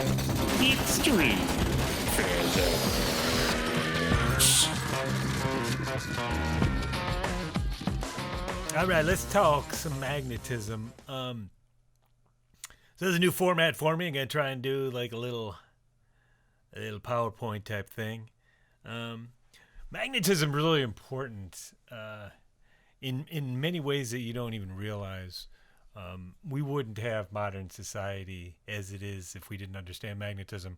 Extreme Physics. All right, let's talk some magnetism. So there's a new format for me. I'm gonna try and do like a little PowerPoint type thing. Magnetism really important in many ways that you don't even realize. We wouldn't have modern society as it is if we didn't understand magnetism.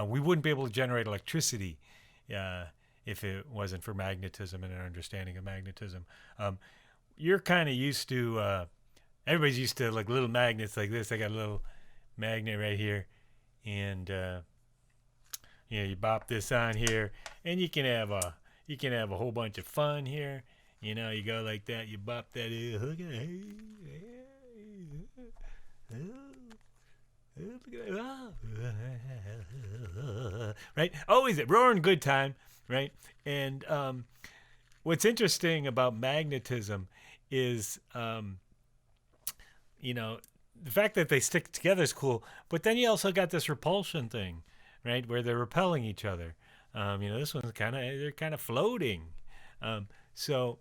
We wouldn't be able to generate electricity if it wasn't for magnetism and an understanding of magnetism. You're kind of used to, everybody's used to like little magnets like this. I got a little magnet right here, and you bop this on here, and you can have a whole bunch of fun here. You know, you go like that, you bop that in, hook it, right? Always a roaring good time, right? And what's interesting about magnetism is, the fact that they stick together is cool, but then you also got this repulsion thing, right, where they're repelling each other. This one's they're kind of floating. What do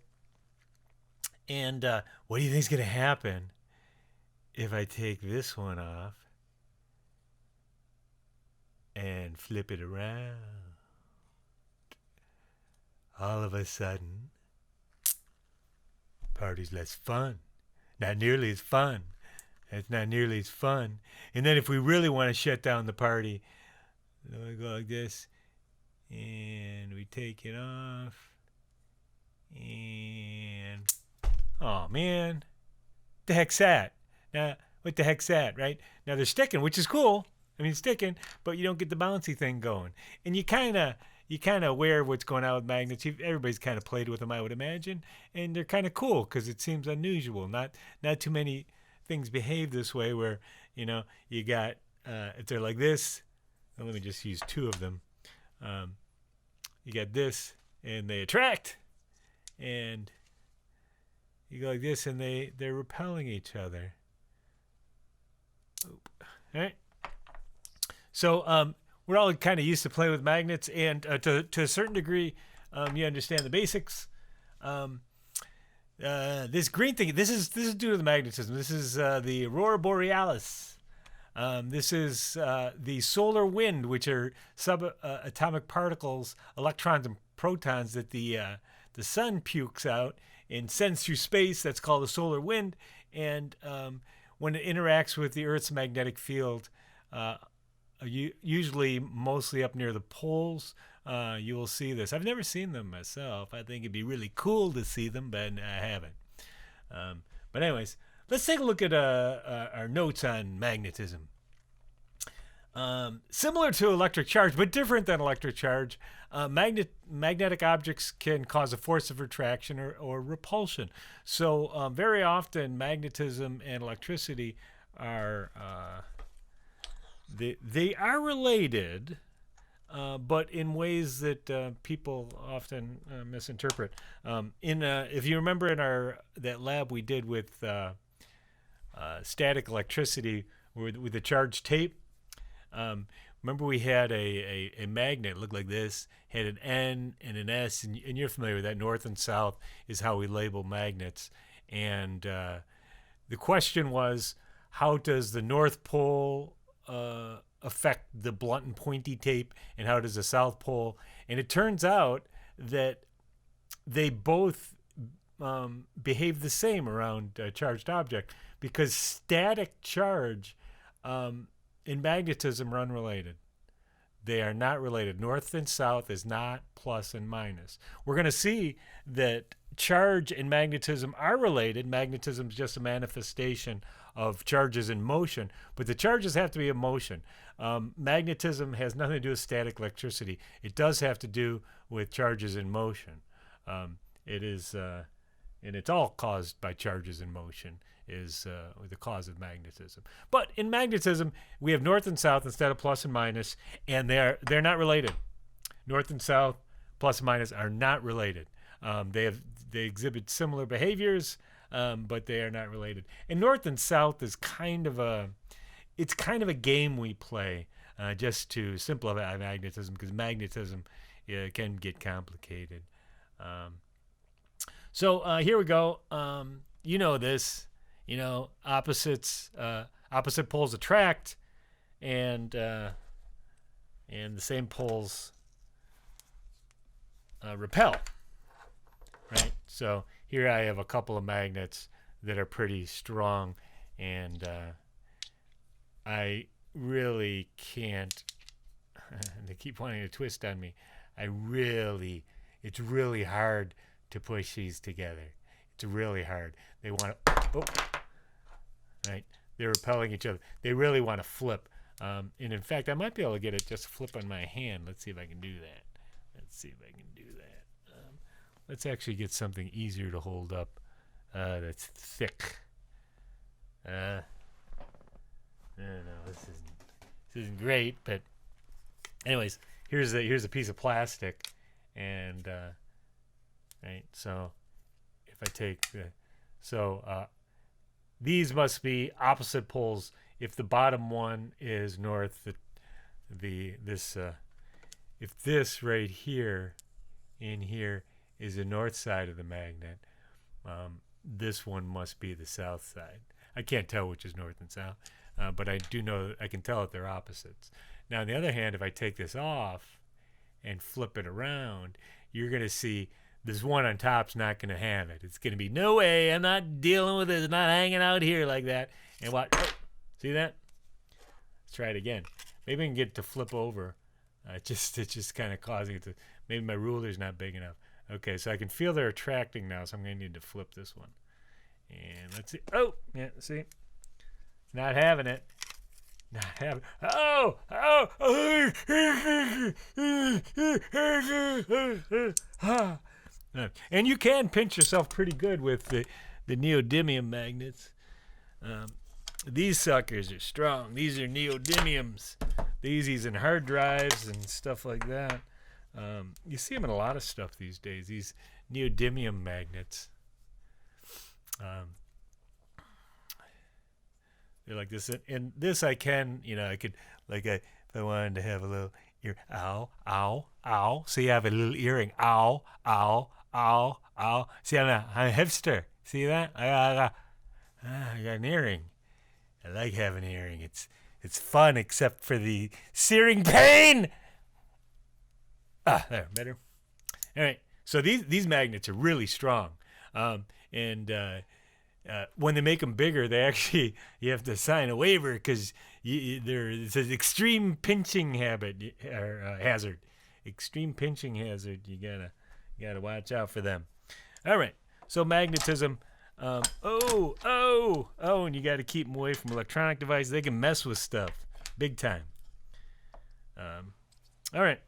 you think is going to happen if I take this one off and flip it around? All of a sudden, party's less fun. Not nearly as fun. It's not nearly as fun. And then if we really want to shut down the party, we go like this, and we take it off, and oh man, the heck's that? Now, what the heck's that, right? Now they're sticking, which is cool. I mean, sticking, but you don't get the bouncy thing going. And you kind of aware of what's going on with magnets. Everybody's kind of played with them, I would imagine, and they're kind of cool because it seems unusual. Not too many things behave this way where, you got, if they're like this, well, let me just use two of them. You got this, and they attract, and you go like this, and they're repelling each other. Oop. All right. So we're all kind of used to playing with magnets, and to a certain degree, you understand the basics. This green thing, this is due to the magnetism. This is the aurora borealis. This is the solar wind, which are subatomic particles, electrons and protons that the sun pukes out and sends through space. That's called the solar wind. And when it interacts with the Earth's magnetic field, usually mostly up near the poles, you will see this. I've never seen them myself. I think it'd be really cool to see them, but I haven't. But anyways, let's take a look at our notes on magnetism. Similar to electric charge, but different than electric charge, magnetic objects can cause a force of attraction or repulsion. So very often magnetism and electricity are they are related, but in ways that people often misinterpret. If you remember in that lab we did with static electricity with the charged tape, remember we had a magnet looked like this, had an N and an S, and you're familiar with that. North and south is how we label magnets. And the question was, how does the North Pole affect the blunt and pointy tape, and how does the South Pole? And it turns out that they both behave the same around a charged object, because static charge in magnetism are unrelated. They are not related. North and south is not plus and minus. We're going to see that charge and magnetism are related. Magnetism is just a manifestation of charges in motion, but the charges have to be in motion. Magnetism has nothing to do with static electricity. It does have to do with charges in motion. It is, and it's all caused by charges in motion, is the cause of magnetism. But in magnetism, we have north and south instead of plus and minus, and they're not related. North and south, plus and minus, are not related. They exhibit similar behaviors, but they are not related. And north and south is kind of a game we play. just to simplify magnetism, because magnetism can get complicated. So here we go. You know this. You know, opposite poles attract, and the same poles repel. Right. So here I have a couple of magnets that are pretty strong, and I really can't. They keep wanting to twist on me. It's really hard to push these together. It's really hard. They want to, right? They're repelling each other. They really want to flip. And in fact, I might be able to get it just flip on my hand. Let's see if I can do that. Let's actually get something easier to hold up that's thick. I don't know. This isn't great, but anyways, here's a piece of plastic, and right. So if I take these must be opposite poles. If the bottom one is north, if this right here in here is the north side of the magnet, this one must be the south side. I can't tell which is north and south, but I do know I can tell that they're opposites. Now, on the other hand, if I take this off and flip it around, you're going to see this one on top's not going to have it. It's going to be, no way, I'm not dealing with it. It's not hanging out here like that. And what? Oh, see that? Let's try it again. Maybe I can get it to flip over. It's just kind of causing it to, maybe my ruler's not big enough. Okay, so I can feel they're attracting now, so I'm going to need to flip this one. And let's see. Oh, yeah, see? It's not having it. Not having it. Oh! And you can pinch yourself pretty good with the neodymium magnets. These suckers are strong. These are neodymiums. These in hard drives and stuff like that. You see them in a lot of stuff these days, these neodymium magnets. They're like this. And this I can, I could, if I wanted to have a little ear, ow, ow, ow. See, I have a little earring. Ow, ow, ow, ow. See, I'm a hipster. See that? I got an earring. I like having an earring. It's fun, except for the searing pain. There, better. All right. So these magnets are really strong, and when they make them bigger, you have to sign a waiver because it's an extreme pinching hazard. Extreme pinching hazard. You gotta watch out for them. All right. So magnetism. And you got to keep them away from electronic devices. They can mess with stuff big time. All right.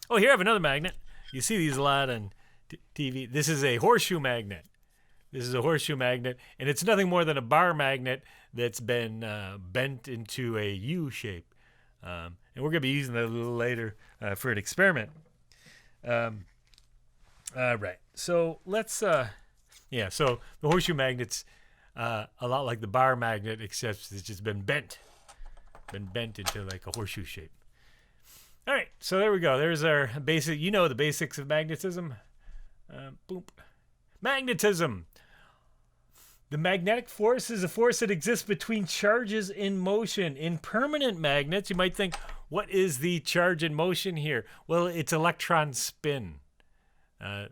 Oh, here I have another magnet. You see these a lot on TV. This is a horseshoe magnet. And it's nothing more than a bar magnet that's been bent into a U shape. And we're going to be using that a little later for an experiment. All right. So let's, so the horseshoe magnet's a lot like the bar magnet, except it's just been bent into like a horseshoe shape. All right, so there we go. There's our basic, the basics of magnetism. Boom. Magnetism. The magnetic force is a force that exists between charges in motion. In permanent magnets, you might think, what is the charge in motion here? Well, it's electron spin.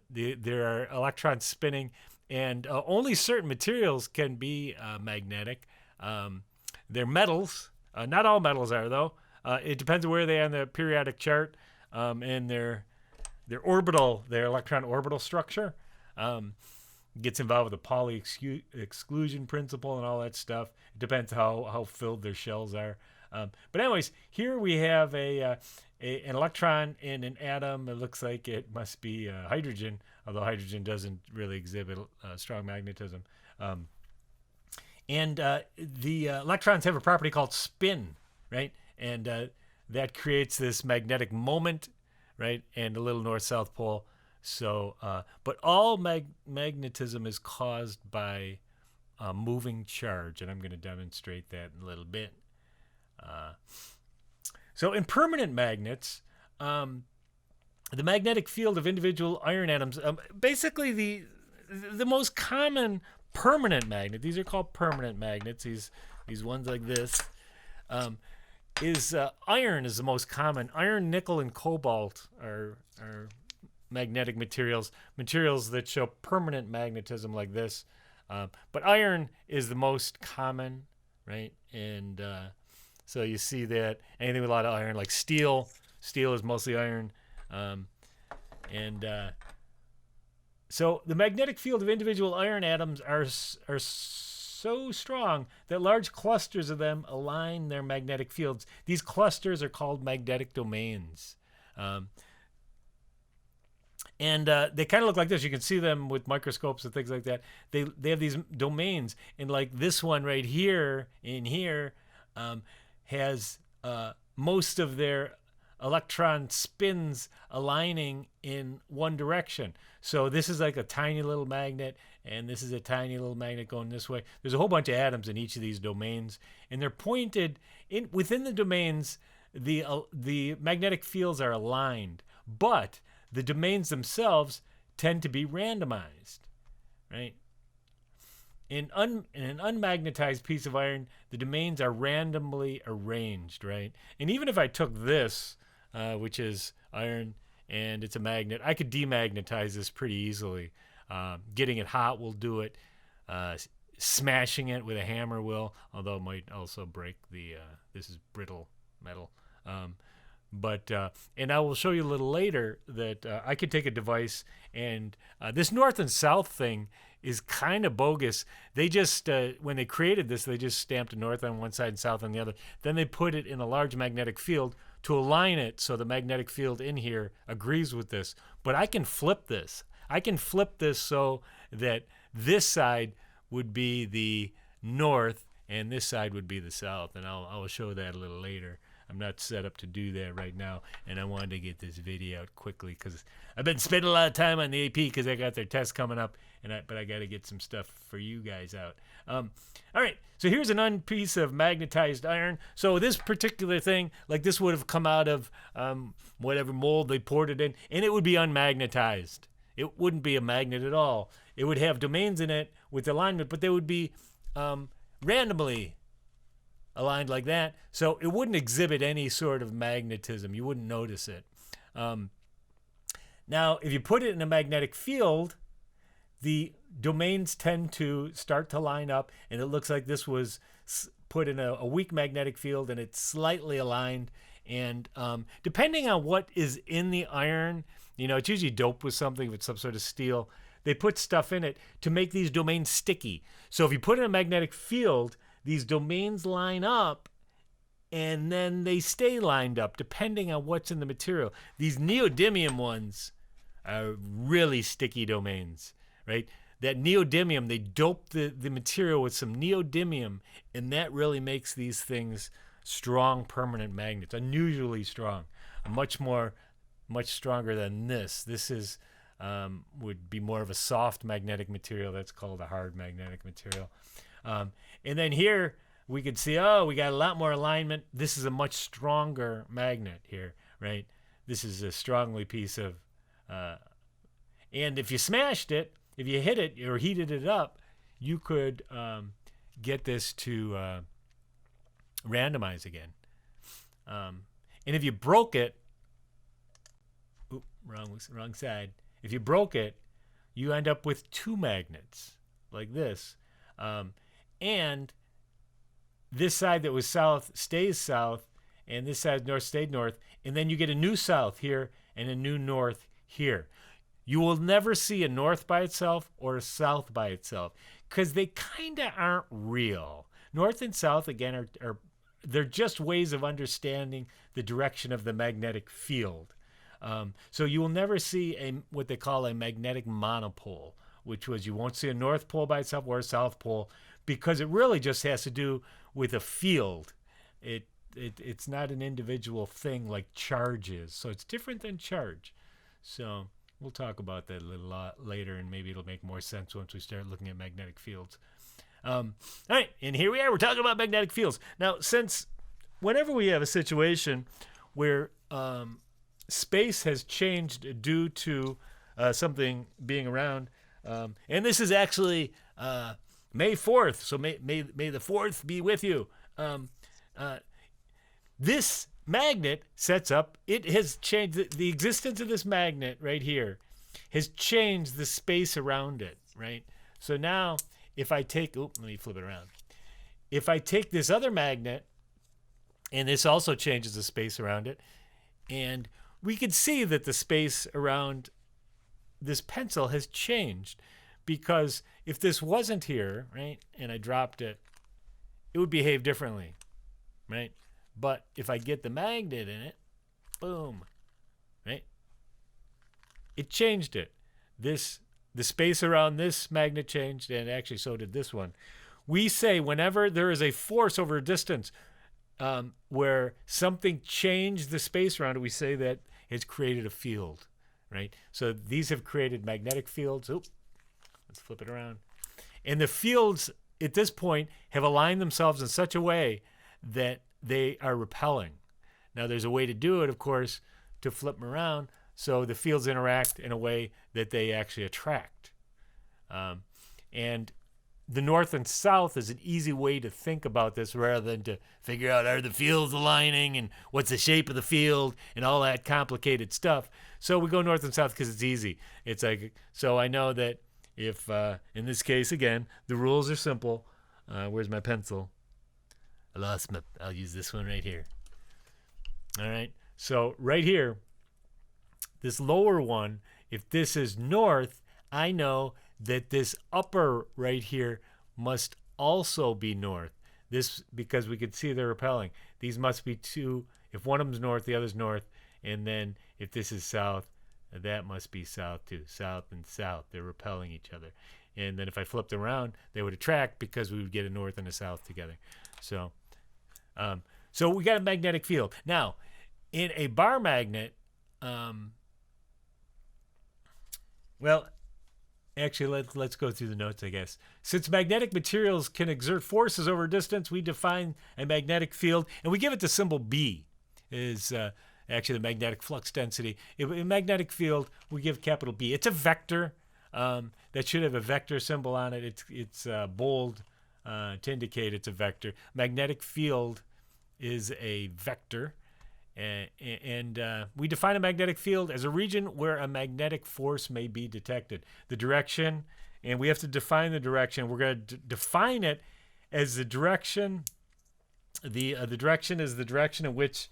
There are electrons spinning, and only certain materials can be magnetic. They're metals. Not all metals are, though. It depends on where they are on the periodic chart, and their electron orbital structure. Gets involved with the Pauli exclusion principle and all that stuff. It depends how filled their shells are. But anyways, here we have an electron in an atom. It looks like it must be hydrogen, although hydrogen doesn't really exhibit strong magnetism. And the electrons have a property called spin, right? And that creates this magnetic moment, right? And a little north-south pole. So, but all magnetism is caused by moving charge, and I'm going to demonstrate that in a little bit. So in permanent magnets, the magnetic field of individual iron atoms, basically the most common permanent magnet. These are called permanent magnets. These ones like this. Is iron is the most common. Iron, nickel, and cobalt are magnetic materials that show permanent magnetism like this. But iron is the most common, right? And so you see that anything with a lot of iron, like steel is mostly iron. So the magnetic field of individual iron atoms are so strong that large clusters of them align their magnetic fields. These clusters are called magnetic domains. And they kind of look like this. You can see them with microscopes and things like that. They have these domains, and like this one right here in here has most of their electron spins aligning in one direction. So this is like a tiny little magnet, and this is a tiny little magnet going this way. There's a whole bunch of atoms in each of these domains, and they're pointed in within the domains. The magnetic fields are aligned, but the domains themselves tend to be randomized, right? In an unmagnetized piece of iron, the domains are randomly arranged, right? And even if I took this, which is iron, and it's a magnet, I could demagnetize this pretty easily. Getting it hot will do it. Smashing it with a hammer will, although it might also break the, this is brittle metal. And I will show you a little later that I could take a device, and this north and south thing is kind of bogus. They just, when they created this, they just stamped a north on one side and south on the other. Then they put it in a large magnetic field to align it so the magnetic field in here agrees with this. But I can flip this. I can flip this so that this side would be the north and this side would be the south. And I'll show that a little later. I'm not set up to do that right now, and I wanted to get this video out quickly because I've been spending a lot of time on the AP because they got their tests coming up, but I got to get some stuff for you guys out. All right, so here's an piece of magnetized iron. So this particular thing, like this would have come out of whatever mold they poured it in, and it would be unmagnetized. It wouldn't be a magnet at all. It would have domains in it with alignment, but they would be randomly aligned like that, so it wouldn't exhibit any sort of magnetism. You wouldn't notice it. Now, if you put it in a magnetic field, the domains tend to start to line up, and it looks like this was put in a weak magnetic field, and it's slightly aligned. And depending on what is in the iron, you know, it's usually doped with something, with some sort of steel. They put stuff in it to make these domains sticky. So if you put in a magnetic field, these domains line up, and then they stay lined up depending on what's in the material. These neodymium ones are really sticky domains, right? That neodymium, they dope the material with some neodymium, and that really makes these things strong permanent magnets, unusually strong, much stronger than this. This is would be more of a soft magnetic material. That's called a hard magnetic material. And then here we could see, oh, we got a lot more alignment. This is a much stronger magnet here, right? This is a strongly piece of, and if you smashed it, if you hit it or heated it up, you could get this to randomize again. And if you broke it, wrong side. If you broke it, you end up with two magnets like this. And this side that was south stays south, and this side north stayed north, and then you get a new south here and a new north here. You will never see a north by itself or a south by itself because they kind of aren't real. North and south, again, they're just ways of understanding the direction of the magnetic field. So you will never see what they call a magnetic monopole, which was you won't see a north pole by itself or a south pole, because it really just has to do with a field. It's not an individual thing like charge is. So it's different than charge. So we'll talk about that a little later, and maybe it'll make more sense once we start looking at magnetic fields. All right, and here we are. We're talking about magnetic fields. Now, since whenever we have a situation where space has changed due to something being around, and this is actually May 4th, so may the 4th be with you. This magnet sets up, it has changed, the existence of this magnet right here has changed the space around it, right? So now if I take, let me flip it around. If I take this other magnet, and this also changes the space around it, and we can see that the space around this pencil has changed, because if this wasn't here, right, and I dropped it, it would behave differently, right? But if I get the magnet in it, boom, right? It changed it. The space around this magnet changed, and actually so did this one. We say whenever there is a force over a distance where something changed the space around it, we say that it's created a field, right? So these have created magnetic fields. Let's flip it around. And the fields at this point have aligned themselves in such a way that they are repelling. Now there's a way to do it, of course, to flip them around so the fields interact in a way that they actually attract. And the north and south is an easy way to think about this rather than to figure out, are the fields aligning and what's the shape of the field and all that complicated stuff. So we go north and south because it's easy. It's like, so I know that if, in this case, again, the rules are simple. Where's my pencil? I'll use this one right here. All right. So right here, this lower one, if this is north, I know that this upper right here must also be north. This, because we can see they're repelling. These must be two. If one of them's north, the other's north. And then if this is south, that must be south too. South and south. They're repelling each other. And then if I flipped them around, they would attract because we would get a north and a south together. So we got a magnetic field. Now, in a bar magnet, well, actually, let's go through the notes, I guess. Since magnetic materials can exert forces over distance, we define a magnetic field, and we give it the symbol B, is actually the magnetic flux density. In magnetic field, we give capital B. It's a vector that should have a vector symbol on it. It's bold to indicate it's a vector. Magnetic field is a vector. And we define a magnetic field as a region where a magnetic force may be detected. The direction, and we have to define the direction. We're going to define it as the direction. The direction is the direction in which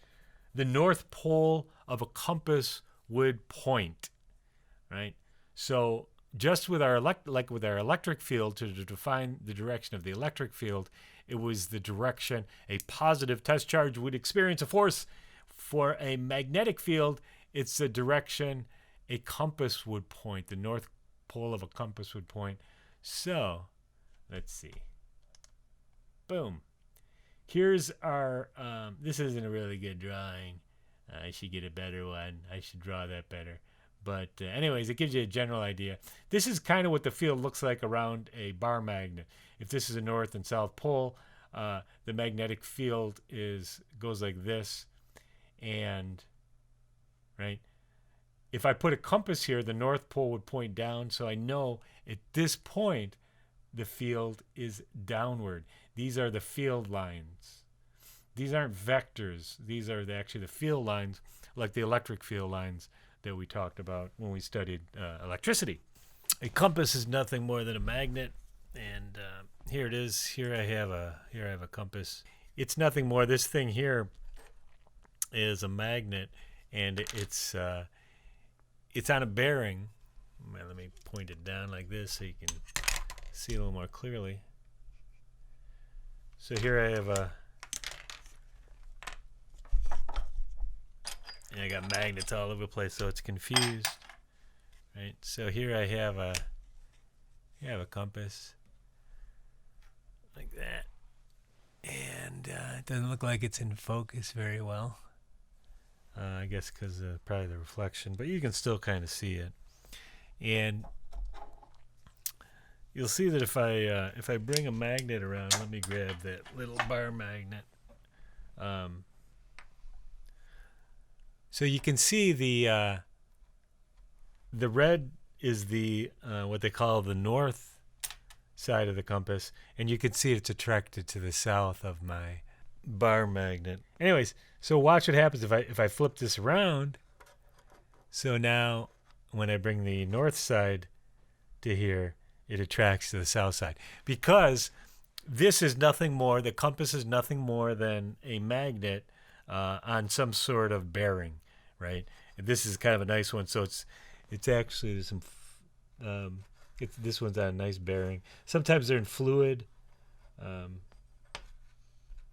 the north pole of a compass would point, right? So just with our with our electric field, to define the direction of the electric field, it was the direction a positive test charge would experience a force. For a magnetic field, it's the direction a compass would point, the north pole of a compass would point. So, let's see. Boom. Here's our, this isn't a really good drawing. I should get a better one. I should draw that better. But anyways, it gives you a general idea. This is kind of what the field looks like around a bar magnet. If this is a north and south pole, the magnetic field goes like this. And, right, if I put a compass here, the north pole would point down. So I know at this point, the field is downward. These are the field lines. These aren't vectors. These are actually the field lines, like the electric field lines that we talked about when we studied electricity. A compass is nothing more than a magnet. And here it is. Here I have a compass. It's nothing more. This thing here is a magnet, and it's on a bearing. Well, let me point it down like this so you can see a little more clearly. So here I have and I got magnets all over the place, so it's confused, right? So here I have a compass like that, and it doesn't look like it's in focus very well. I guess because probably the reflection, but you can still kind of see it. And you'll see that if I bring a magnet around, let me grab that little bar magnet. So you can see the red is the what they call the north side of the compass, and you can see it's attracted to the south of my bar magnet. Anyways, so watch what happens if I flip this around. So now when I bring the north side to here, it attracts to the south side, because this is nothing more, the compass is nothing more than a magnet on some sort of bearing, right? And this is kind of a nice one, so it's actually, there's some this one's on a nice bearing. Sometimes they're in fluid,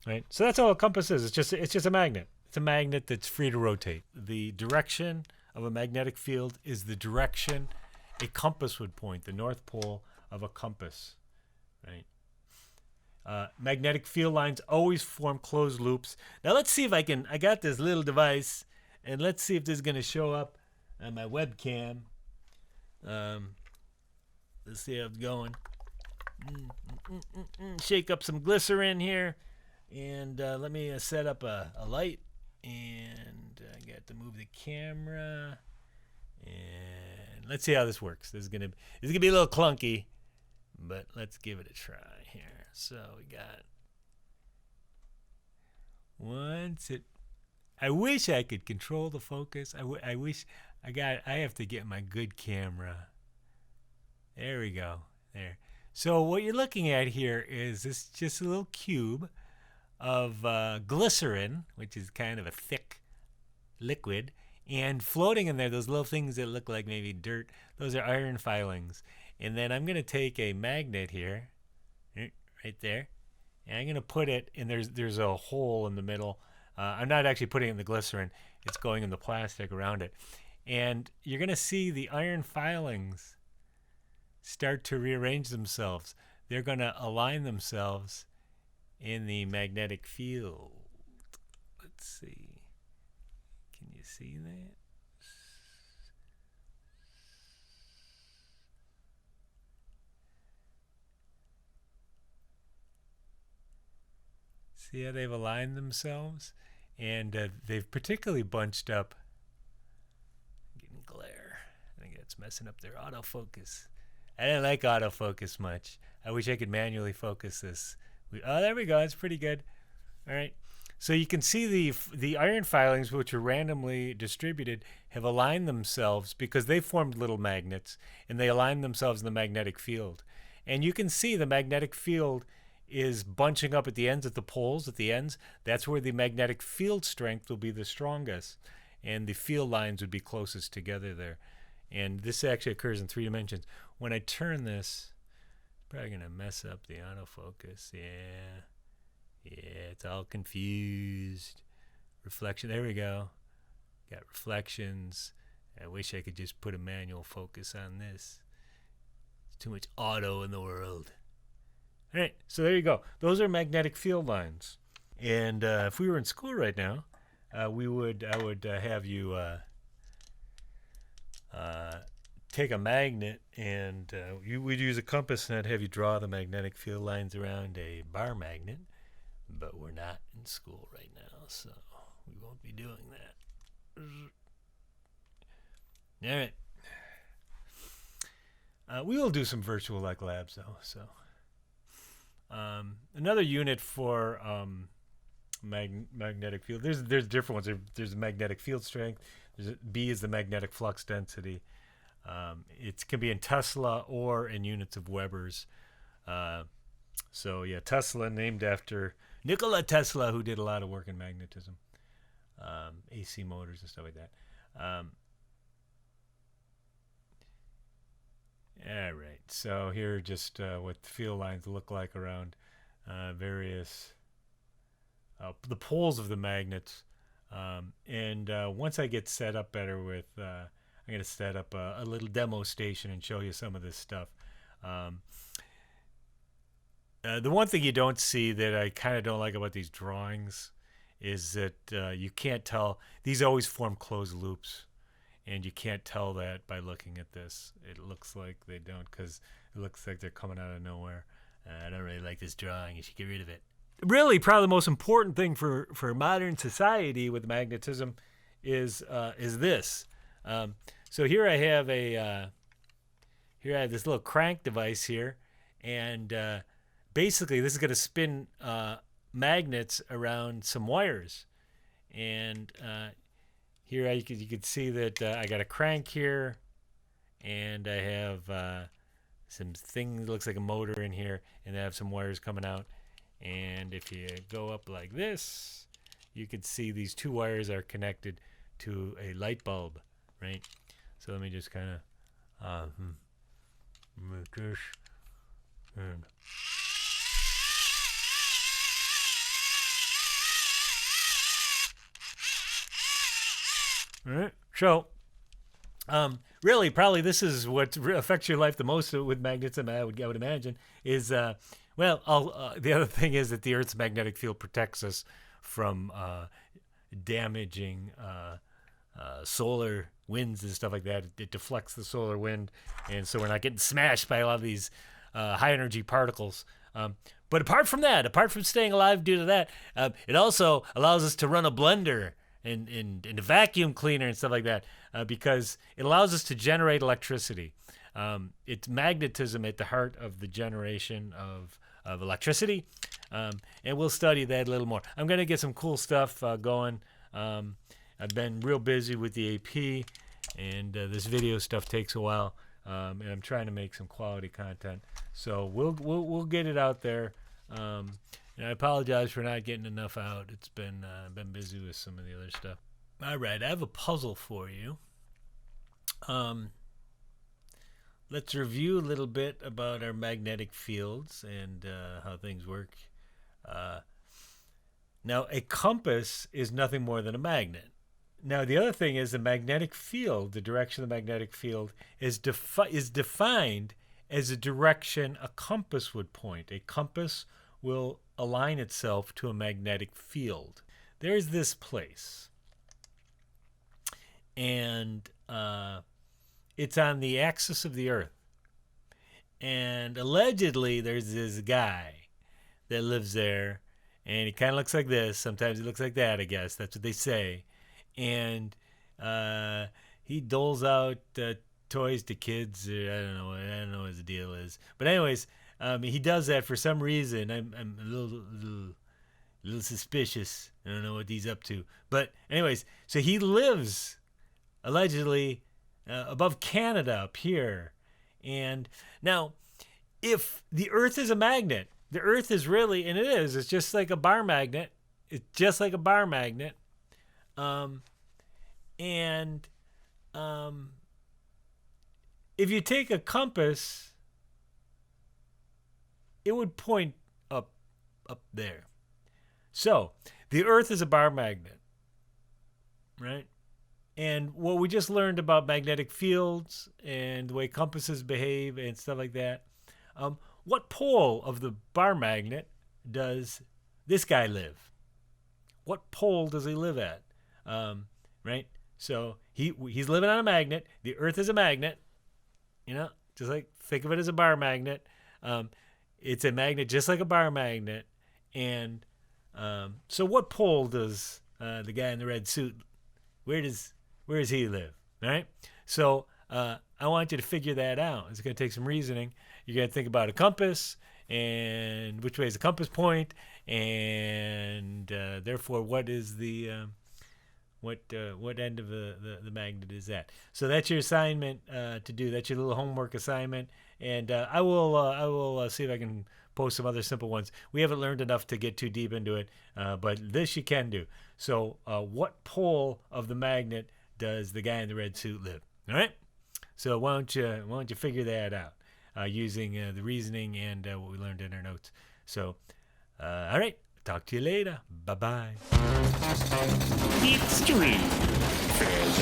right? So that's all a compass is. It's just a magnet. It's a magnet that's free to rotate. The direction of a magnetic field is the direction a compass would point, the north pole of a compass, right? Magnetic field lines always form closed loops. Now let's see if I got this little device, and let's see if this is going to show up on my webcam. Let's see how it's going. Shake up some glycerin here, and let me set up a light, and I got to move the camera, and let's see how this works. This is gonna be a little clunky, but let's give it a try here. So we got I wish I could control the focus. I wish I have to get my good camera. There we go. There. So what you're looking at here is this just a little cube of glycerin, which is kind of a thick liquid, and floating in there, those little things that look like maybe dirt, those are iron filings. And then I'm going to take a magnet here, right there, and I'm going to put it, and there's a hole in the middle. I'm not actually putting it in the glycerin. It's going in the plastic around it. And you're going to see the iron filings start to rearrange themselves. They're going to align themselves in the magnetic field. Let's see. Can you see that? See how they've aligned themselves? And they've particularly bunched up. I'm getting glare. I think that's messing up their autofocus. I didn't like autofocus much. I wish I could manually focus this. Oh, there we go. It's pretty good. All right. So you can see the iron filings, which are randomly distributed, have aligned themselves because they formed little magnets, and they aligned themselves in the magnetic field. And you can see the magnetic field is bunching up at the ends, at the poles, at the ends. That's where the magnetic field strength will be the strongest, and the field lines would be closest together there. And this actually occurs in 3 dimensions. When I turn this, probably going to mess up the autofocus. Yeah, it's all confused. Reflection, there we go. Got reflections. I wish I could just put a manual focus on this. There's too much auto in the world. All right, so there you go. Those are magnetic field lines. And if we were in school right now, I would have you take a magnet, and we'd use a compass, and I'd have you draw the magnetic field lines around a bar magnet. But we're not in school right now, so we won't be doing that. All right. We will do some virtual like labs though. So another unit for magnetic field. There's different ones. There's magnetic field strength. B is the magnetic flux density. It can be in Tesla or in units of Webers. So yeah, Tesla, named after Nikola Tesla, who did a lot of work in magnetism, AC motors and stuff like that. All right, so here are just what the field lines look like around various the poles of the magnets. And once I get set up better with, I'm going to set up a little demo station and show you some of this stuff. The one thing you don't see that I kind of don't like about these drawings is that you can't tell. These always form closed loops, and you can't tell that by looking at this. It looks like they don't, because it looks like they're coming out of nowhere. I don't really like this drawing. You should get rid of it. really, probably the most important thing for modern society with magnetism is this. So here I have this little crank device here, and basically this is going to spin magnets around some wires. And here you could see that I got a crank here, and I have some thing that looks like a motor in here, and I have some wires coming out. And if you go up like this, you can see these two wires are connected to a light bulb, right? So let me just kind of move this. And all right. So, really, probably this is what affects your life the most with magnetism. I would imagine is the other thing is that the Earth's magnetic field protects us from damaging solar winds and stuff like that. It deflects the solar wind, and so we're not getting smashed by a lot of these high energy particles. But apart from staying alive due to that, it also allows us to run a blender and a vacuum cleaner and stuff like that, because it allows us to generate electricity. It's magnetism at the heart of the generation of electricity, and we'll study that a little more. I'm going to get some cool stuff going. I've been real busy with the AP, and this video stuff takes a while, and I'm trying to make some quality content. So we'll get it out there. And I apologize for not getting enough out. It's been busy with some of the other stuff. All right, I have a puzzle for you. Let's review a little bit about our magnetic fields and how things work. Now, a compass is nothing more than a magnet. Now, the other thing is the magnetic field, the direction of the magnetic field is defined as the direction a compass would point. A compass will align itself to a magnetic field. There's this place, and it's on the axis of the Earth. And allegedly, there's this guy that lives there, and he kind of looks like this. Sometimes he looks like that, I guess. That's what they say. And he doles out toys to kids. I don't know what his deal is. But anyways, he does that for some reason. I'm a little suspicious. I don't know what he's up to. But anyways, so he lives allegedly above Canada up here. And now, if the Earth is a magnet, the Earth is really, and it is, it's just like a bar magnet. It's just like a bar magnet. If you take a compass, it would point up there. So the Earth is a bar magnet, right? And what we just learned about magnetic fields and the way compasses behave and stuff like that, what pole of the bar magnet does this guy live? What pole does he live at? Right? So he's living on a magnet. The Earth is a magnet. Just like think of it as a bar magnet. It's a magnet just like a bar magnet. And so what pole does the guy in the red suit, where does he live? All right? So I want you to figure that out. It's going to take some reasoning. You're going to think about a compass and which way is the compass point, and therefore what is the what end of the magnet is that? So that's your assignment to do. That's your little homework assignment, and I will see if I can post some other simple ones. We haven't learned enough to get too deep into it, but this you can do. So what pole of the magnet does the guy in the red suit live? All right. So why don't you figure that out using the reasoning and what we learned in our notes. So all right. Talk to you later. Bye-bye. Extreme Fans